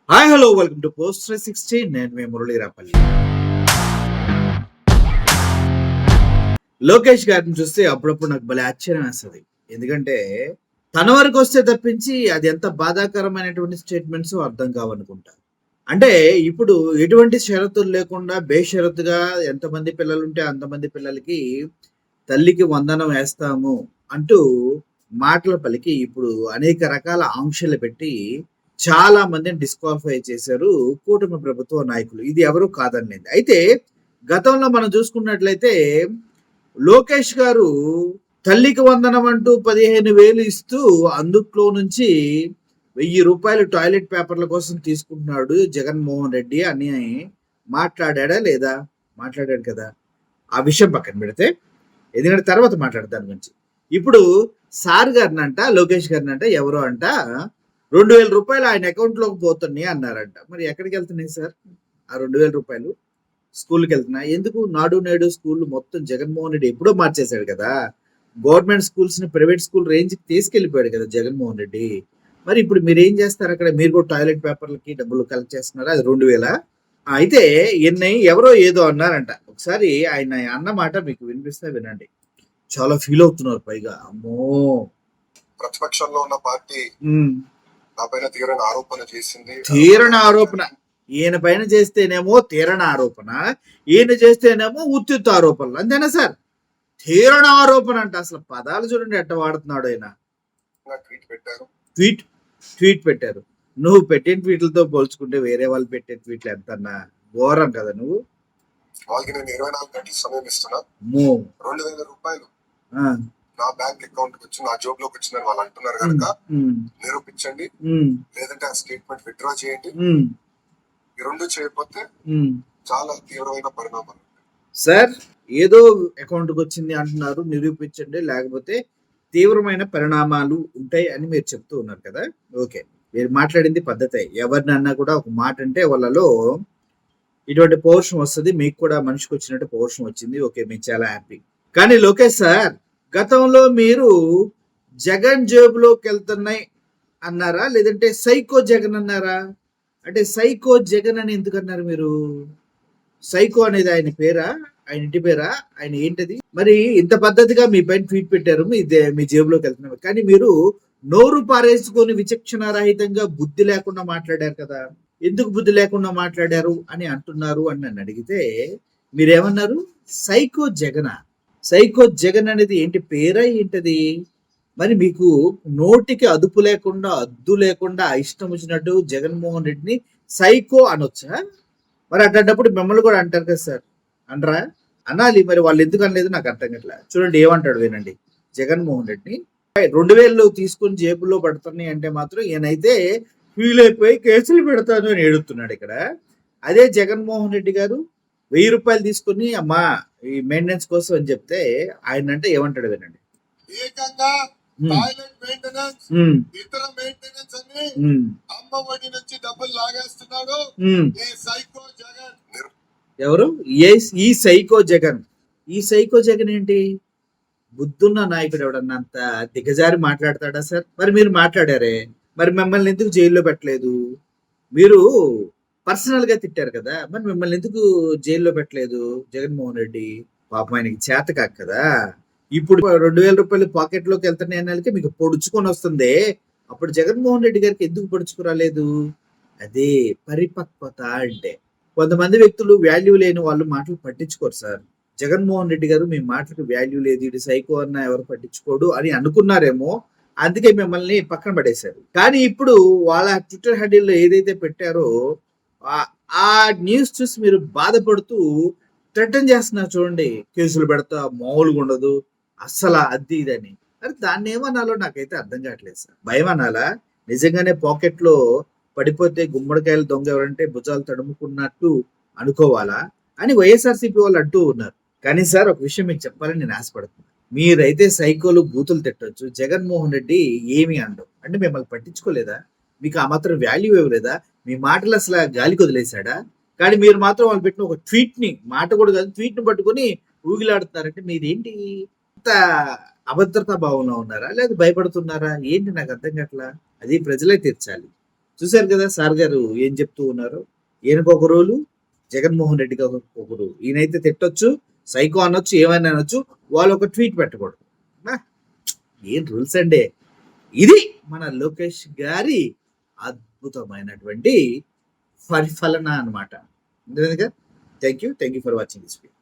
Hi hello welcome to post 360. నేను మీ మురళీరాపల్లి. లోకేష్ గారిని చూస్తే అప్పుడప్పుడు నాకు భలే ఆశ్చర్యం వేస్తుంది. ఎందుకంటే తన వరకు వస్తే తప్పించి అది ఎంత బాధాకరమైనటువంటి స్టేట్మెంట్స్ అర్థం కావనుకుంటా. అంటే ఇప్పుడు ఎటువంటి షరతులు లేకుండా బేషరతుగా ఎంతమంది పిల్లలుంటే అంతమంది పిల్లలకి తల్లికి వందనం వేస్తాము అంటూ మాటల పలికి ఇప్పుడు అనేక రకాల ఆంక్షలు పెట్టి చాలా మందిని డిస్క్వాలిఫై చేశారు కూటమి ప్రభుత్వ నాయకులు. ఇది ఎవరు కాదనేది. అయితే గతంలో మనం చూసుకున్నట్లయితే లోకేష్ గారు తల్లికి వందనం అంటూ 15,000 ఇస్తూ అందుట్లో నుంచి 1000 రూపాయలు టాయిలెట్ పేపర్ల కోసం తీసుకుంటున్నాడు జగన్మోహన్ రెడ్డి అని మాట్లాడా లేదా? మాట్లాడాడు కదా. ఆ విషయం పక్కన పెడితే ఎందుకంటే తర్వాత మాట్లాడతాను దాని గురించి. ఇప్పుడు సార్ గారినంట లోకేష్ గారినంట ఎవరో అంట 2,000 రూపాయలు ఆయన అకౌంట్లోకి పోతున్నాయి అన్నారంట. మరి ఎక్కడికి వెళ్తున్నాయి సార్ ఆ 2,000 రూపాయలు? స్కూల్కి వెళ్తున్నాయి. ఎందుకు? నాడు నేడు స్కూల్ మొత్తం జగన్మోహన్ రెడ్డి ఎప్పుడో మార్చేశాడు కదా. గవర్నమెంట్ స్కూల్స్ ని ప్రైవేట్ స్కూల్ రేంజ్కి తీసుకెళ్లిపోయాడు కదా జగన్మోహన్ రెడ్డి. మరి ఇప్పుడు మీరు ఏం చేస్తారు అక్కడ? మీరు కూడా టాయిలెట్ పేపర్లకి డబ్బులు కలెక్ట్ చేస్తున్నారా? అది 2,000. అయితే ఎన్ని ఎవరో ఏదో అన్నారంట. ఒకసారి ఆయన అన్న మాట మీకు వినిపిస్తే వినండి. చాలా ఫీల్ అవుతున్నారు పైగా. అమ్మో, ప్రతిపక్షంలో ఉన్న పార్టీ నా పైన తీరని ఆరోపణ చేసింది. తీరణ ఆరోపణ ఈయన పైన చేస్తేనేమో తీరణ ఆరోపణ, ఈయన చేస్తేనేమో ఉత్తుత్త ఆరోపణలు. అంతేనా సార్? తీరణ ఆరోపణ అంట. అసలు పదాలు చూడండి ఎట్ట వాడుతున్నాడు ఆయన. ట్వీట్ పెట్టారు. ట్వీట్ పెట్టారు. నువ్వు పెట్టే ట్వీట్లతో పోల్చుకుంటే వేరే వాళ్ళు పెట్టే ట్వీట్లు ఎంతన్నా ఘోరం కదా. నువ్వు వాళ్ళకి నేను 24 గంటలు సమయం ఇస్తున్నా. 2,000 రూపాయలు నా బ్యాంక్ అకౌంట్ వచ్చి నా జోబ్ లోకి వచ్చిందని వాళ్ళు అంటున్నారు కనుక నిరూపించండి, లేదంటే ఆ స్టేట్మెంట్ విత్డ్రా చేయండి. ఈ రెండు చేయకపోతే చాలా తీవ్రమైన పరిణామాలు. సార్ ఏదో అకౌంట్ కి వచ్చింది అంటున్నారు, నిరూపించండి, లేకపోతే తీవ్రమైన పరిణామాలు ఉంటాయి అని మీరు చెప్తూ ఉన్నారు కదా. ఓకే, మీరు మాట్లాడింది పద్ధతే. ఎవరినన్నా కూడా ఒక మాట అంటే వాళ్ళలో ఇటువంటి పౌరుషం వస్తుంది. మీకు కూడా మనిషికి వచ్చినట్టు పౌరుషం వచ్చింది. ఓకే, మీకు చాలా హ్యాపీ. కానీ లోకేష్ సార్, గతంలో మీరు జగన్ జేబులోకి వెళ్తున్నాయి అన్నారా, లేదంటే సైకో జగన్ అన్నారా? అంటే సైకో జగన్ అని ఎందుకు అన్నారు మీరు? సైకో అనేది ఆయన పేరా, ఆయన ఇంటి పేరా, ఆయన ఏంటది? మరి ఇంత పద్ధతిగా మీ పైన ట్వీట్ పెట్టారు, మీ జేబులోకి వెళ్తున్నారు, కానీ మీరు నోరు పారేసుకొని విచక్షణ రహితంగా బుద్ధి లేకుండా మాట్లాడారు కదా. ఎందుకు బుద్ధి లేకుండా మాట్లాడారు అని అంటున్నారు అని నన్ను అడిగితే మీరేమన్నారు? సైకో జగన్. సైకో జగన్ అనేది ఏంటి పేరా ఏంటది? మరి మీకు నోటికి అదుపు లేకుండా అద్దు లేకుండా ఇష్టం వచ్చినట్టు జగన్మోహన్ రెడ్డిని సైకో అనొచ్చా? మరి అట్లాంటప్పుడు మిమ్మల్ని కూడా అంటారు కదా సార్, అనరా? అనాలి. మరి వాళ్ళు ఎందుకు అనలేదు నాకు అర్థం కావట్లే. చూడండి ఏమంటాడు వినండి. జగన్మోహన్ రెడ్డిని 2,000 తీసుకుని జేబులో పడుతున్నాయి అంటే మాత్రం ఈయనైతే ఫీల్ అయిపోయి కేసులు పెడతాను అని ఏడుతున్నాడు ఇక్కడ. అదే జగన్మోహన్ రెడ్డి గారు 1,000 రూపాయలు తీసుకుని అమ్మా ఈ మెయింటెనెన్స్ కోసం అని చెప్తే ఆయన అంటే ఏమంటాడు వినండి. ఏకంగా టాయిలెట్ మెయింటెనెన్స్, ఇతర మెయింటెనెన్స్ అని అమ్మ ఒడి నుంచి డబ్బులు లాగేస్తున్నాడు ఈ సైకో జగన్. ఎవరు? ఈ సైకో జగన్. ఈ సైకో జగన్ ఏంటి? బుద్ధున్న నాయకుడు ఎవడన్నా అంత దిగజారి మాట్లాడతాడా సార్? మరి మీరు మాట్లాడారే, మరి మిమ్మల్ని ఎందుకు జైల్లో పెట్టలేదు? మీరు పర్సనల్ గా తిట్టారు కదా, మరి మిమ్మల్ని ఎందుకు జైల్లో పెట్టలేదు జగన్మోహన్ రెడ్డి? పాపం ఆయనకి చేత కాక కదా. ఇప్పుడు 2,000 రూపాయలు పాకెట్ లోకి వెళ్తున్నాయి అన్నాళ్ళకి మీకు పొడుచుకొని వస్తుంది. అప్పుడు జగన్మోహన్ రెడ్డి గారికి ఎందుకు పొడుచుకురాలేదు? అదే పరిపక్వత అంటే. కొంతమంది వ్యక్తులు వాల్యూ లేని వాళ్ళు మాటలు పట్టించుకోరు సార్. జగన్మోహన్ రెడ్డి గారు మీ మాటలకు వాల్యూ లేదు, ఇది సైకో అన్న ఎవరు పట్టించుకోడు అని అనుకున్నారేమో, అందుకే మిమ్మల్ని పక్కన పడేశారు. కానీ ఇప్పుడు వాళ్ళ ట్విట్టర్ హ్యాండిల్లో ఏదైతే పెట్టారో ఆ న్యూస్ చూసి మీరు బాధపడుతూ థ్రెటన్ చేస్తున్నారు. చూడండి, కేసులు పెడతా, మామూలుగా ఉండదు అస్సలు అది ఇదని. మరి దాన్ని ఏమనాలో నాకైతే అర్థం కావట్లేదు సార్. భయం అనాలా? నిజంగానే పాకెట్ లో పడిపోతే గుమ్మడికాయలు దొంగ ఎవరంటే భుజాలు తడుముకున్నట్టు అనుకోవాలా అని వైఎస్ఆర్సీపీ వాళ్ళు అంటూ ఉన్నారు. కానీ సార్ ఒక విషయం మీకు చెప్పాలని నేను ఆశపడుతున్నాను. మీరైతే సైకోలు బూతులు తిట్టొచ్చు, జగన్మోహన్ రెడ్డి ఏమి అండవు. అంటే మిమ్మల్ని పట్టించుకోలేదా? మీకు ఆ మాత్రం వాల్యూ ఇవ్వలేదా? మీ మాటలు అసలు గాలికి వదిలేశాడా? కానీ మీరు మాత్రం వాళ్ళు పెట్టిన ఒక ట్వీట్ ని, మాట కూడా కాదు, ట్వీట్ ని పట్టుకుని ఊగిలాడుతున్నారంటే మీరేంటి? అంత అభద్రతా భావంలో ఉన్నారా, లేదా భయపడుతున్నారా ఏంటి? నాకు అర్థం కావట్లా. అది ప్రజలే తీర్చాలి. చూశారు కదా సార్ గారు ఏం చెప్తూ ఉన్నారు. ఈయనకు ఒక రూలు, జగన్మోహన్ రెడ్డికి ఒక రూలు. ఈయనైతే తిట్టొచ్చు, సైకో అనొచ్చు, ఏమైనా అనొచ్చు, వాళ్ళు ఒక ట్వీట్ పెట్టకూడదు. ఏం రూల్స్ అండి. ఇది మన లోకేష్ గారి అద్భుతమైనటువంటి పరిఫలన అనమాట. Thank you for watching this video.